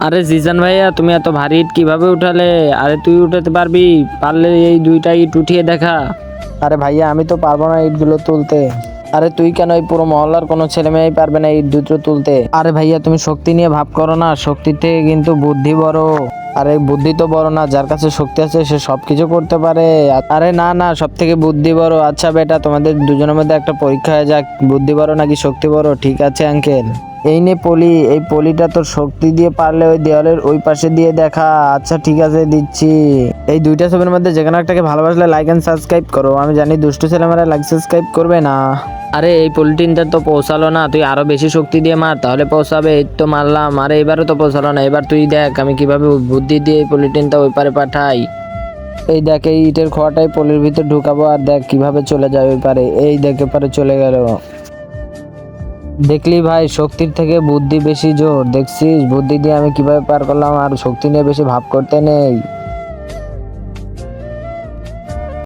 আরে জিজান ভাইয়া, তুমি এত ভারী ইট কিভাবে উঠালে? আরে তুই উঠাতে পারবি? পারলে এই দুইটা ইট উঠিয়ে দেখা। আরে ভাইয়া, আমি তো পারবো না ইটগুলো তুলতে। আরে তুই কেন, এই পুরো মহল্লার কোনো ছেলে মেয়েই পারবে না ইট দুটো তুলতে। আরে ভাইয়া, তুমি শক্তি নিয়ে ভাব করো না, শক্তির থেকে কিন্তু বুদ্ধি বড়। আরে বুদ্ধি তো বড় না, যার কাছে শক্তি আছে সে সবকিছু করতে পারে। আরে না না, সব থেকে বুদ্ধি বড়। আচ্ছা বেটা, তোমাদের দুজনের মধ্যে একটা পরীক্ষা হয়ে যাক, বুদ্ধি বড় নাকি শক্তি বড়। ঠিক আছে আঙ্কেল, এই নে পলি, এই পলিটা তোর শক্তি দিয়ে পারলে ওই দেওয়ালের ওই পাশে দিয়ে দেখা। আচ্ছা ঠিক আছে, দিচ্ছি। এই দুইটা ছবির মধ্যে যেকোনো একটাকে ভালোবাসলে লাইক এন্ড সাবস্ক্রাইব করো। আমি জানি দুষ্টু ছেলেমেয়েরা লাইক সাবস্ক্রাইব করবে না। আরে এই পলিটিনটা তো পৌঁছালো না, তুই আরো বেশি শক্তি দিয়ে মার, তাহলে পৌঁছাবে। এই তো মারলাম, আরে এবারও তো পৌঁছালো না। এবার তুই দেখ আমি কিভাবে বুদ্ধি দিয়ে এই পলিটিনটা ওই পারে পাঠাই। এই দেখ, এই ইটের খোয়াটাই পলির ভিতর ঢুকাবো, আর দেখ কিভাবে চলে যায় ওই পারে। এই দেখ, পারে চলে গেল। দেখলি ভাই, শক্তির থেকে বুদ্ধি বেশি জোর। দেখছিস বুদ্ধি দিয়ে আমি কিভাবে পার করলাম, আর শক্তি নিয়ে বেশি ভাব করতে নেই।